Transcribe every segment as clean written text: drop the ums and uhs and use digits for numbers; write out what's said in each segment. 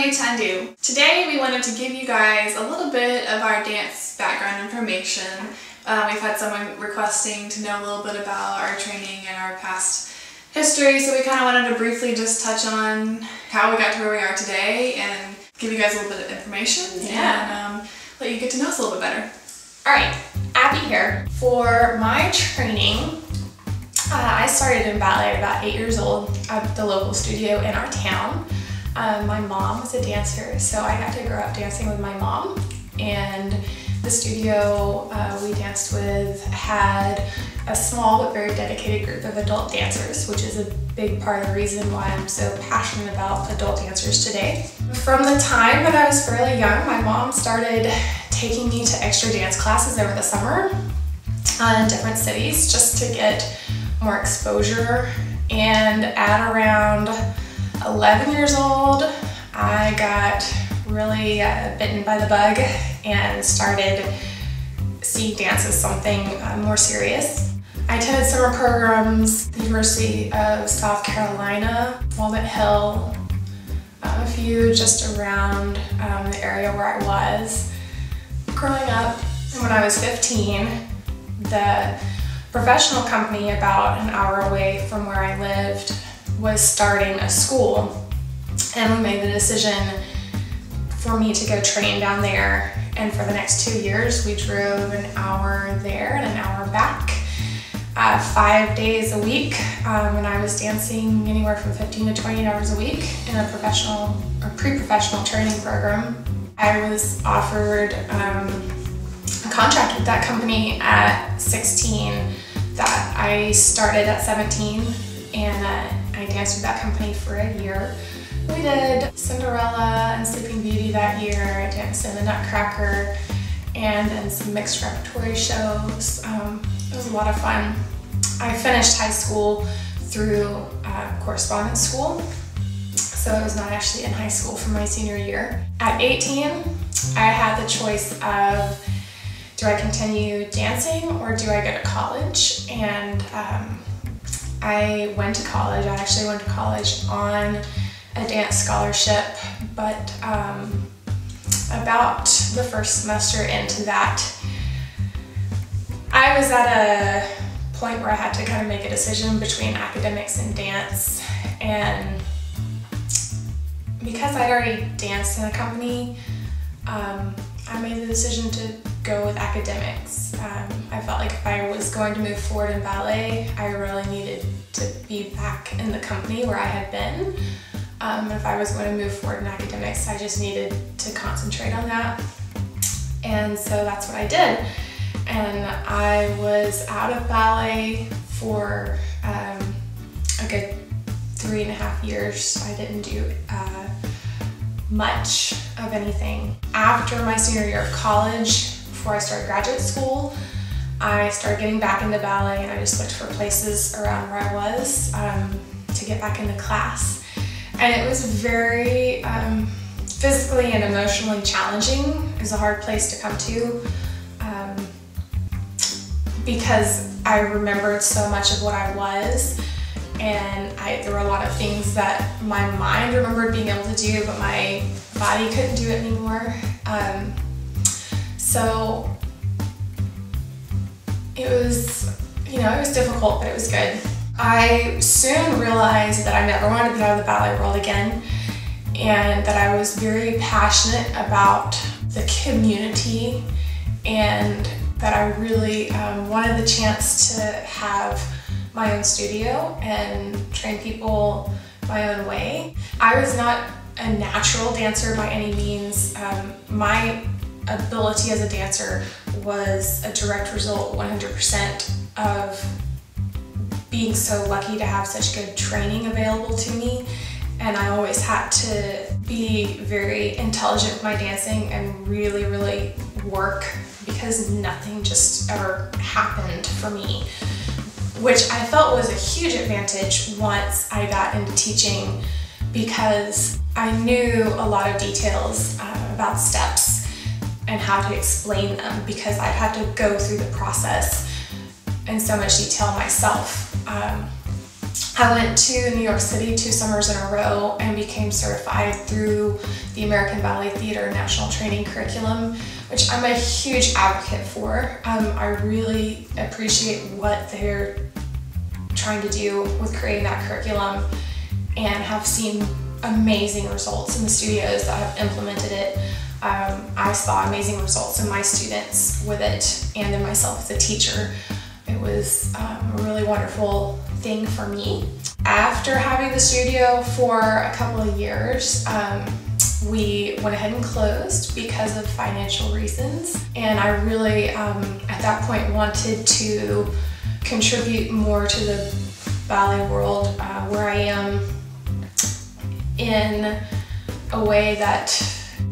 Marie Chandu. Today we wanted to give you guys a little bit of our dance background information. We've had someone requesting to know a little bit about our training and our past history, so we kind of wanted to briefly just touch on how we got to where we are today and give you guys a little bit of information and let you get to know us a little bit better. Alright, Abby here. For my training, I started in ballet at about 8 years old at the local studio in our town. My mom was a dancer, so I got to grow up dancing with my mom, and the studio we danced with had a small but very dedicated group of adult dancers, which is a big part of the reason why I'm so passionate about adult dancers today. From the time that I was fairly young, my mom started taking me to extra dance classes over the summer in different cities just to get more exposure. And at around 11 years old, I got really bitten by the bug and started seeing dance as something more serious. I attended summer programs at the University of South Carolina, Walnut Hill, a few just around the area where I was. Growing up, when I was 15, the professional company about an hour away from where I lived was starting a school, and we made the decision for me to go train down there, and for the next 2 years we drove an hour there and an hour back 5 days a week, and I was dancing anywhere from 15 to 20 hours a week in a professional or pre-professional training program. I was offered a contract with that company at 16 that I started at 17, and I danced with that company for a year. We did Cinderella and Sleeping Beauty that year. I danced in the Nutcracker and in some mixed repertory shows. It was a lot of fun. I finished high school through correspondence school, so I was not actually in high school for my senior year. At 18, I had the choice of, do I continue dancing or do I go to college? And I went to college. I actually went to college on a dance scholarship, but about the first semester into that, I was at a point where I had to kind of make a decision between academics and dance, and because I'd already danced in a company, I made the decision to go with academics. I felt like if I was going to move forward in ballet, I really needed to be back in the company where I had been. If I was going to move forward in academics, I just needed to concentrate on that. And so that's what I did. And I was out of ballet for a good 3.5 years. I didn't do much of anything. After my senior year of college, before I started graduate school, I started getting back into ballet, and I just looked for places around where I was to get back into class. And it was very physically and emotionally challenging. It was a hard place to come to because I remembered so much of what I was, and there were a lot of things that my mind remembered being able to do, but my body couldn't do it anymore. So it was, it was difficult, but it was good. I soon realized that I never wanted to be out of the ballet world again, and that I was very passionate about the community, and that I really wanted the chance to have my own studio and train people my own way. I was not a natural dancer by any means. My ability as a dancer was a direct result 100% of being so lucky to have such good training available to me, and I always had to be very intelligent with my dancing and really, really work, because nothing just ever happened for me, which I felt was a huge advantage once I got into teaching, because I knew a lot of details about steps and how to explain them, because I had to go through the process in so much detail myself. I went to New York City 2 summers in a row and became certified through the American Ballet Theater National Training Curriculum, which I'm a huge advocate for. I really appreciate what they're trying to do with creating that curriculum and have seen amazing results in the studios that have implemented it. I saw amazing results in my students with it and in myself as a teacher. It was a really wonderful thing for me. After having the studio for a couple of years, we went ahead and closed because of financial reasons. And I really, at that point, wanted to contribute more to the ballet world where I am in a way that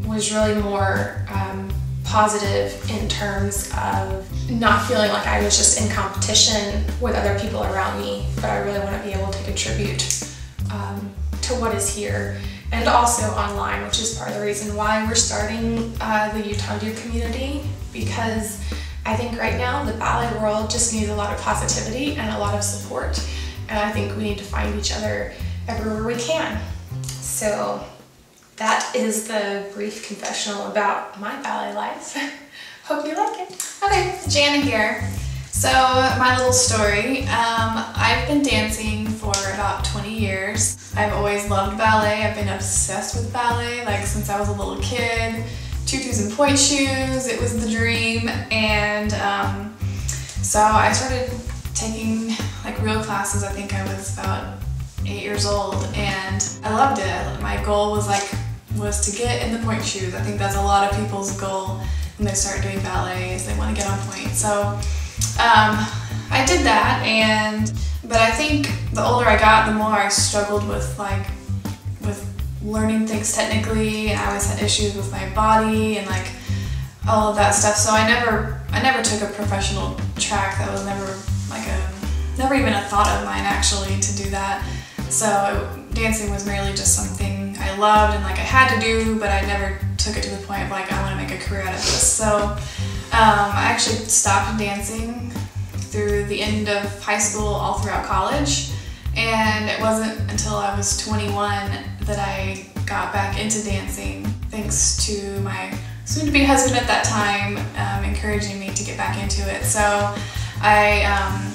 was really more positive in terms of not feeling like I was just in competition with other people around me, but I really want to be able to contribute to what is here and also online, which is part of the reason why we're starting the Utandu community, because I think right now the ballet world just needs a lot of positivity and a lot of support, and I think we need to find each other everywhere we can. So that is the brief confessional about my ballet life. Hope you like it. Okay, Jana here. So my little story, I've been dancing for about 20 years. I've always loved ballet. I've been obsessed with ballet like since I was a little kid. Tutus and pointe shoes, it was the dream. And so I started taking like real classes. I think I was about 8 years old, and I loved it. My goal was to get in the pointe shoes. I think that's a lot of people's goal when they start doing ballet, is they want to get on pointe. So I did that, but I think the older I got, the more I struggled with learning things technically, and I always had issues with my body and like all of that stuff. So I never took a professional track. That was never even a thought of mine actually to do that. So dancing was merely just something I loved and like I had to do, but I never took it to the point of like I want to make a career out of this. So I actually stopped dancing through the end of high school, all throughout college, and it wasn't until I was 21 that I got back into dancing, thanks to my soon-to-be husband at that time encouraging me to get back into it. So I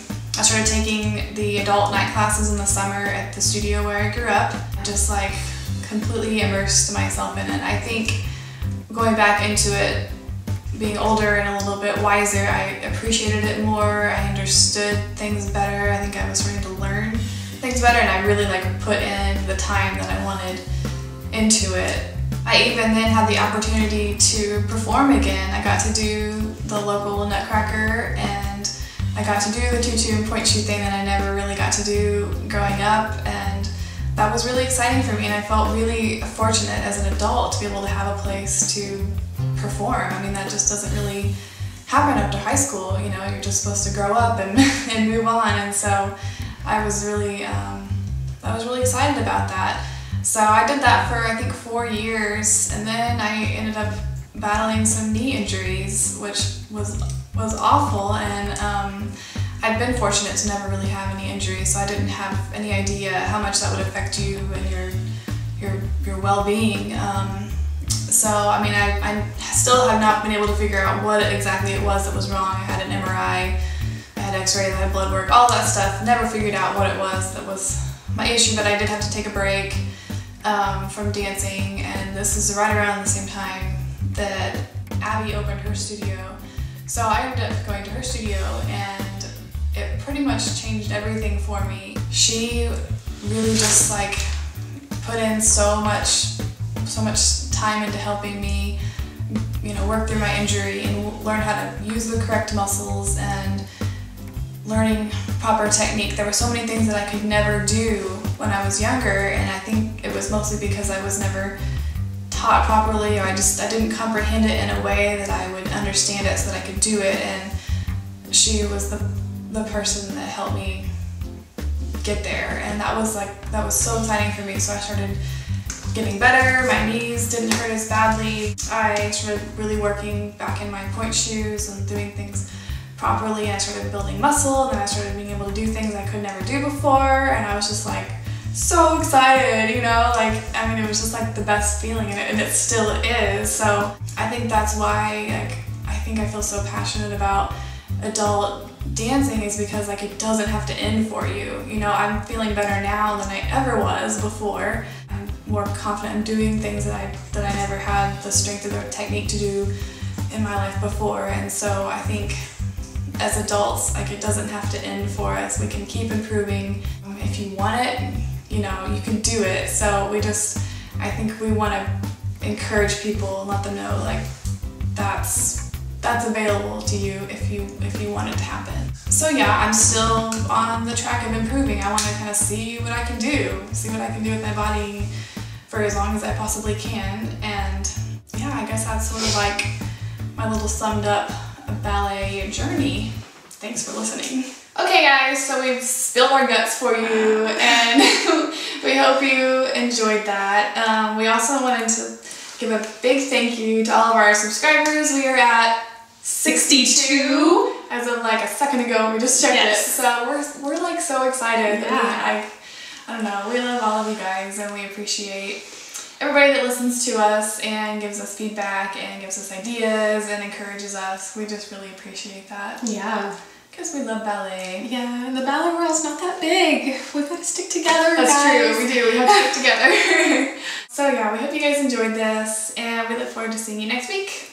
started taking the adult night classes in the summer at the studio where I grew up, just like completely immersed myself in it. I think going back into it, being older and a little bit wiser, I appreciated it more, I understood things better, I think I was starting to learn things better, and I really like put in the time that I wanted into it. I even then had the opportunity to perform again. I got to do the local Nutcracker, and I got to do the tutu and pointe shoe thing that I never really got to do growing up, and that was really exciting for me, and I felt really fortunate as an adult to be able to have a place to perform. I mean, that just doesn't really happen after high school, you know, you're just supposed to grow up and, and move on, and so I was really excited about that. So I did that for I think 4 years, and then I ended up battling some knee injuries, which was awful, and I'd been fortunate to never really have any injuries, so I didn't have any idea how much that would affect you and your well-being. So I mean, I still have not been able to figure out what exactly it was that was wrong. I had an MRI, I had x-rays, I had blood work, all that stuff. Never figured out what it was that was my issue, but I did have to take a break from dancing, and this is right around the same time that Abby opened her studio. So I ended up going to her studio, and it pretty much changed everything for me. She really just like put in so much time into helping me, you know, work through my injury and learn how to use the correct muscles and learning proper technique. There were so many things that I could never do when I was younger, and I think it was mostly because I was never taught properly, or I didn't comprehend it in a way that I would understand it so that I could do it, and she was the person that helped me get there, and that was so exciting for me. So I started getting better, my knees didn't hurt as badly, I started really working back in my pointe shoes and doing things properly, and I started building muscle, and then I started being able to do things I could never do before, and I was just like so excited, you know, like, I mean, it was just like the best feeling, and it still is. So I think that's why, like, I think I feel so passionate about adult dancing, is because like it doesn't have to end for you. You know, I'm feeling better now than I ever was before. I'm more confident in doing things that I never had the strength or the technique to do in my life before. And so I think as adults, like, it doesn't have to end for us. We can keep improving. If you want it, you know, you can do it. So I think we want to encourage people and let them know, like, that's available to you if you want it to happen. So yeah, I'm still on the track of improving. I want to kind of see what I can do with my body for as long as I possibly can. And yeah, I guess that's sort of like my little summed up ballet journey. Thanks for listening. Okay guys, so we've spilled our guts for you, and we hope you enjoyed that. We also wanted to give a big thank you to all of our subscribers. We are at 62 as of like a second ago. We just checked it. So we're like so excited. Yeah. I don't know, we love all of you guys, and we appreciate everybody that listens to us and gives us feedback and gives us ideas and encourages us. We just really appreciate that. Yeah. Because we love ballet. Yeah, and the ballet world's not that big. We've got to stick together, That's guys. true, we do. We have to stick together. So yeah, we hope you guys enjoyed this, and we look forward to seeing you next week.